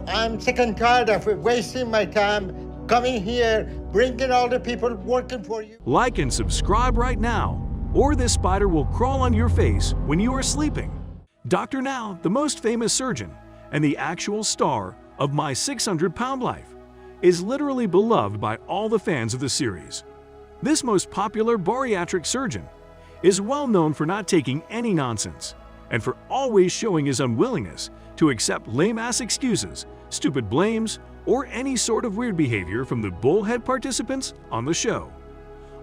I'm sick and tired of wasting my time coming here, bringing all the people working for you. Like and subscribe right now, or this spider will crawl on your face when you are sleeping. Dr. Now, the most famous surgeon and the actual star of My 600-Pound Life, is literally beloved by all the fans of the series. This most popular bariatric surgeon is well known for not taking any nonsense and for always showing his unwillingness to accept lame-ass excuses, stupid blames, or any sort of weird behavior from the bullhead participants on the show.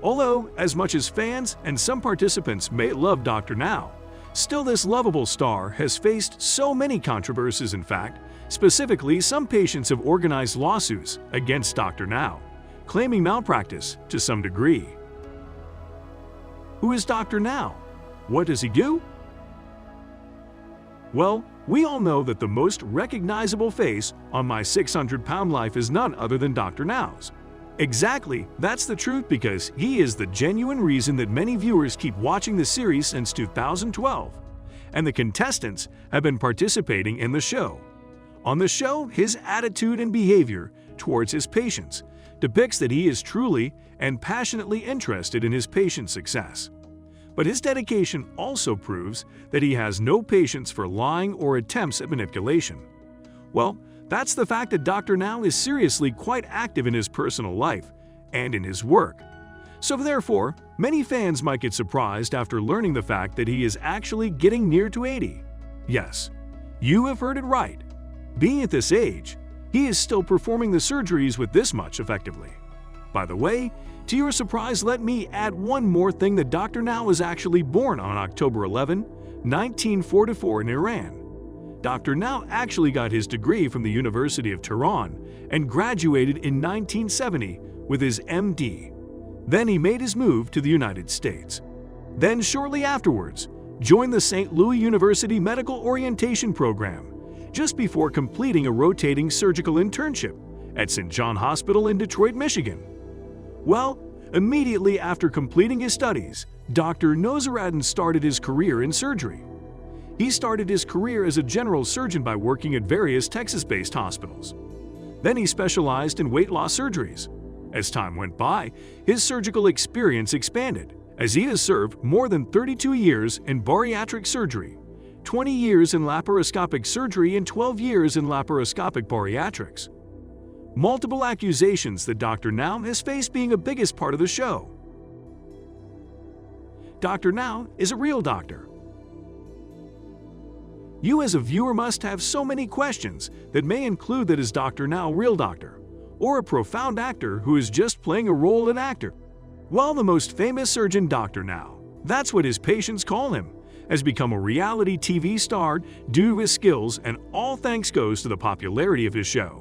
Although, as much as fans and some participants may love Dr. Now, still this lovable star has faced so many controversies. In fact, specifically, some patients have organized lawsuits against Dr. Now, claiming malpractice to some degree. Who is Dr. Now? What does he do? Well, we all know that the most recognizable face on My 600-Pound Life is none other than Dr. Now's. Exactly, that's the truth, because he is the genuine reason that many viewers keep watching the series since 2012, and the contestants have been participating in the show. On the show, his attitude and behavior towards his patients depicts that he is truly and passionately interested in his patients' success. But his dedication also proves that he has no patience for lying or attempts at manipulation. Well, that's the fact that Dr. Now is seriously quite active in his personal life and in his work. So therefore, many fans might get surprised after learning the fact that he is actually getting near to 80. Yes, you have heard it right. Being at this age, he is still performing the surgeries with this much effectively. By the way, to your surprise, let me add one more thing: that Dr. Now was actually born on October 11, 1944 in Iran. Dr. Now actually got his degree from the University of Tehran and graduated in 1970 with his MD. Then he made his move to the United States. Then shortly afterwards, joined the St. Louis University Medical Orientation Program, just before completing a rotating surgical internship at St. John Hospital in Detroit, Michigan. Well, immediately after completing his studies, Dr. Nozaradin started his career in surgery. He started his career as a general surgeon by working at various Texas-based hospitals. Then he specialized in weight loss surgeries. As time went by, his surgical experience expanded, as he has served more than 32 years in bariatric surgery, 20 years in laparoscopic surgery, and 12 years in laparoscopic bariatrics. Multiple accusations that Dr. Now has faced being a biggest part of the show. Dr. Now is a real doctor. You as a viewer must have so many questions that may include: that is Dr. Now a real doctor, or a profound actor who is just playing a role in actor? Well, the most famous surgeon, Dr. Now, that's what his patients call him, has become a reality TV star due to his skills, and all thanks goes to the popularity of his show.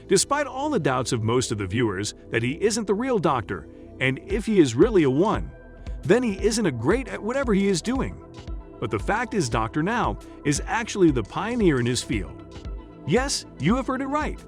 Despite all the doubts of most of the viewers that he isn't the real doctor, and if he is really a one, then he isn't a great at whatever he is doing. But the fact is, Dr. Now is actually the pioneer in his field. Yes, you have heard it right.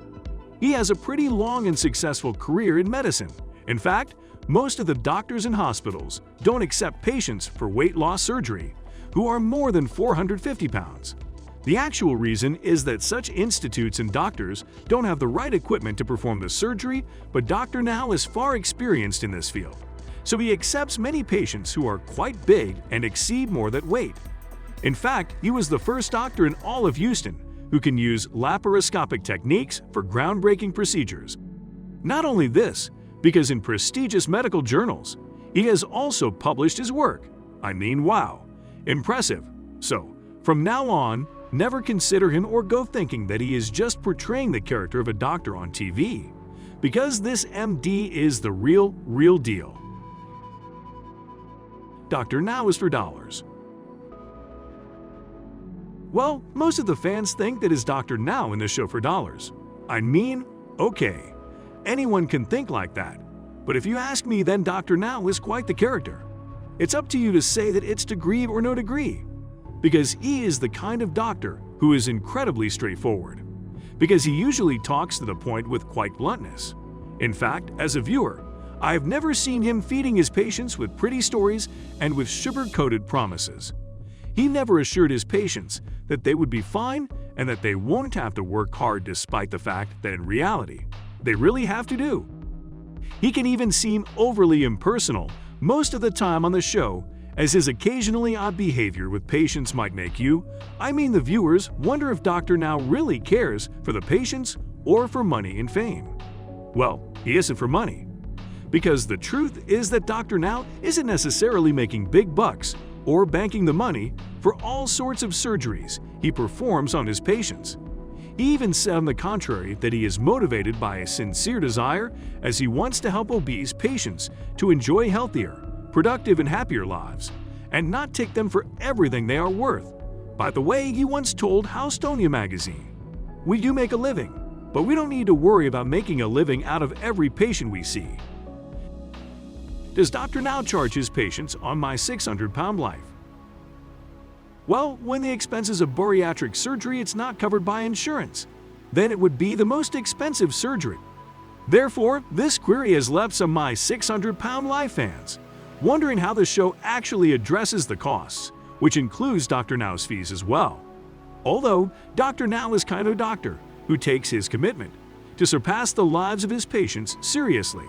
He has a pretty long and successful career in medicine. In fact, most of the doctors in hospitals don't accept patients for weight loss surgery who are more than 450 pounds. The actual reason is that such institutes and doctors don't have the right equipment to perform the surgery, but Dr. Now is far experienced in this field, so he accepts many patients who are quite big and exceed more that weight. In fact, he was the first doctor in all of Houston who can use laparoscopic techniques for groundbreaking procedures. Not only this, because in prestigious medical journals, he has also published his work. I mean, wow, impressive. So, from now on, never consider him or go thinking that he is just portraying the character of a doctor on TV, because this MD is the real deal. Dr. Now is for dollars. Well, most of the fans think that is Dr. Now in the show for dollars. I mean, okay, anyone can think like that, but if you ask me, then Dr. Now is quite the character. It's up to you to say that it's degree or no degree, because he is the kind of doctor who is incredibly straightforward, because he usually talks to the point with quite bluntness. In fact, as a viewer, I've never seen him feeding his patients with pretty stories and with sugar-coated promises. He never assured his patients that they would be fine and that they won't have to work hard despite the fact that in reality, they really have to do. He can even seem overly impersonal most of the time on the show, as his occasionally odd behavior with patients might make you, I mean the viewers, wonder if Dr. Now really cares for the patients or for money and fame. Well, he isn't for money. Because the truth is that Dr. Now isn't necessarily making big bucks or banking the money for all sorts of surgeries he performs on his patients. He even said on the contrary that he is motivated by a sincere desire as he wants to help obese patients to enjoy healthier, productive and happier lives, and not take them for everything they are worth. By the way, he once told Accusations magazine, "We do make a living, but we don't need to worry about making a living out of every patient we see." Does Dr. Now charge his patients on My 600-Pound Life? Well, when the expenses of bariatric surgery it's not covered by insurance, then it would be the most expensive surgery. Therefore, this query has left some My 600-Pound Life fans wondering how the show actually addresses the costs, which includes Dr. Now's fees as well. Although, Dr. Now is kind of a doctor who takes his commitment to surpass the lives of his patients seriously.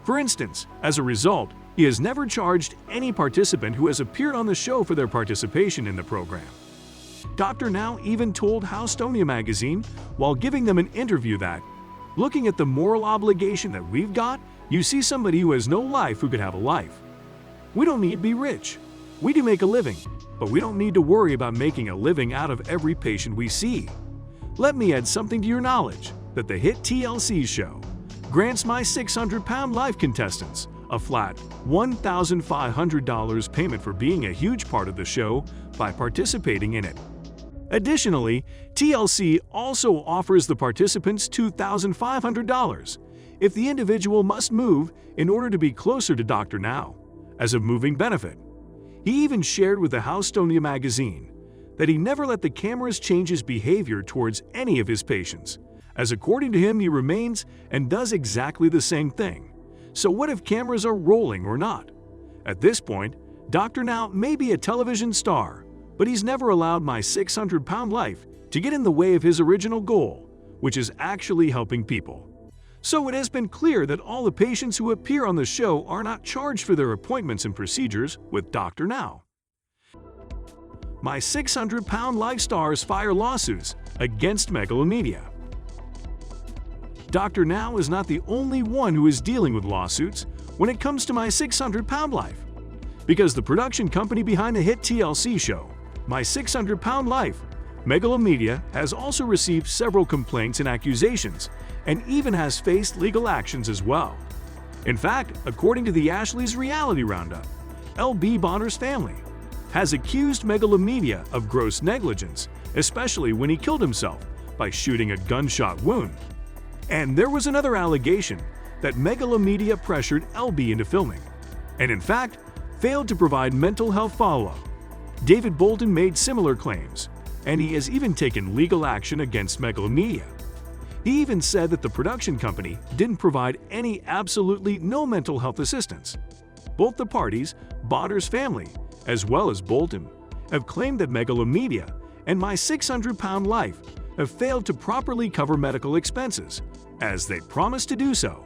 For instance, as a result, he has never charged any participant who has appeared on the show for their participation in the program. Dr. Now even told Accusations magazine while giving them an interview that, "Looking at the moral obligation that we've got, you see somebody who has no life who could have a life. We don't need to be rich. We do make a living, but we don't need to worry about making a living out of every patient we see." Let me add something to your knowledge that the hit TLC show grants My 600-Pound Life contestants a flat $1,500 payment for being a huge part of the show by participating in it. Additionally, TLC also offers the participants $2,500 if the individual must move in order to be closer to Dr. Now, as a moving benefit. He even shared with the Accusations magazine that he never let the cameras change his behavior towards any of his patients, as according to him he remains and does exactly the same thing. So what if cameras are rolling or not? At this point, Dr. Now may be a television star, but he's never allowed My 600-Pound Life to get in the way of his original goal, which is actually helping people. So it has been clear that all the patients who appear on the show are not charged for their appointments and procedures with Dr. Now. My 600-Pound Life stars fire lawsuits against Megalomedia. Dr. Now is not the only one who is dealing with lawsuits when it comes to My 600-Pound Life, because the production company behind the hit TLC show, My 600-Pound Life, Megalomedia, has also received several complaints and accusations and even has faced legal actions as well. In fact, according to the Ashley's Reality Roundup, L.B. Bonner's family has accused Megalomedia of gross negligence, especially when he killed himself by shooting a gunshot wound. And there was another allegation that Megalomedia pressured L.B. into filming, and in fact, failed to provide mental health follow-up. David Bolton made similar claims, and he has even taken legal action against Megalomedia. He even said that the production company didn't provide any absolutely no mental health assistance. Both the parties, Bonner's family, as well as Bolton, have claimed that Megalomedia and My 600-Pound Life have failed to properly cover medical expenses, as they promised to do so.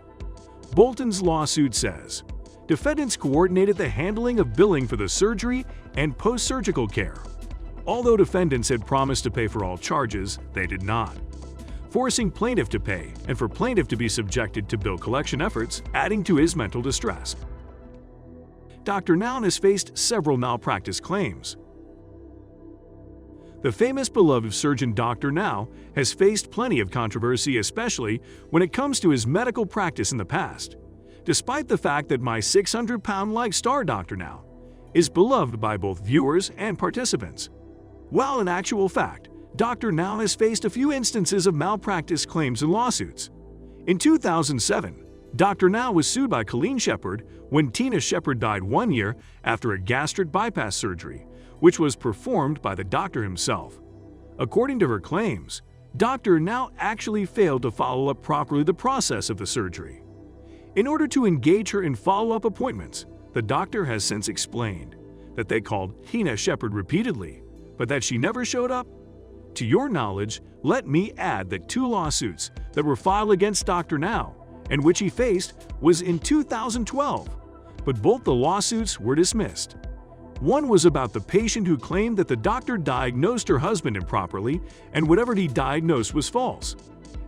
Bolton's lawsuit says, defendants coordinated the handling of billing for the surgery and post-surgical care. Although defendants had promised to pay for all charges, they did not, forcing plaintiff to pay and for plaintiff to be subjected to bill collection efforts, adding to his mental distress. Dr. Now has faced several malpractice claims. The famous beloved surgeon Dr. Now has faced plenty of controversy, especially when it comes to his medical practice in the past, despite the fact that My 600-Pound Life star Dr. Now is beloved by both viewers and participants. While in actual fact, Dr. Now has faced a few instances of malpractice claims and lawsuits. In 2007, Dr. Now was sued by Colleen Shepard when Tina Shepard died 1 year after a gastric bypass surgery, which was performed by the doctor himself. According to her claims, Dr. Now actually failed to follow up properly the process of the surgery. In order to engage her in follow-up appointments, the doctor has since explained that they called Tina Shepard repeatedly, but that she never showed up. To your knowledge, let me add that 2 lawsuits that were filed against Dr. Now and which he faced was in 2012, but both the lawsuits were dismissed. One was about the patient who claimed that the doctor diagnosed her husband improperly and whatever he diagnosed was false.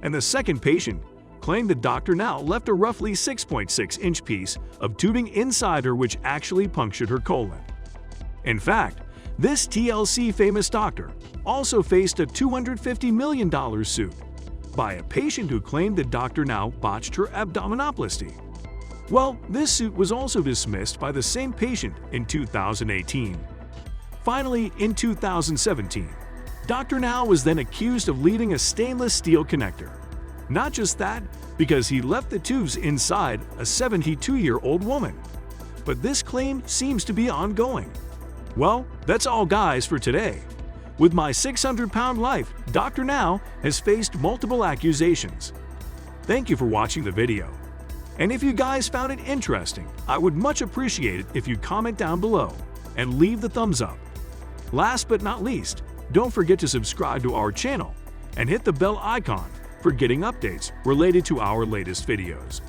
And the second patient claimed that Dr. Now left a roughly 6.6-inch piece of tubing inside her which actually punctured her colon. In fact, this TLC famous doctor also faced a $250 million suit by a patient who claimed that Dr. Now botched her abdominoplasty. Well, this suit was also dismissed by the same patient in 2018. Finally, in 2017, Dr. Now was then accused of leaving a stainless steel connector. Not just that, because he left the tubes inside a 72-year-old woman. But this claim seems to be ongoing. Well, that's all guys for today. With my 600-pound life, Dr. Now has faced multiple accusations. Thank you for watching the video. And if you guys found it interesting, I would much appreciate it if you comment down below and leave the thumbs up. Last but not least, don't forget to subscribe to our channel and hit the bell icon for getting updates related to our latest videos.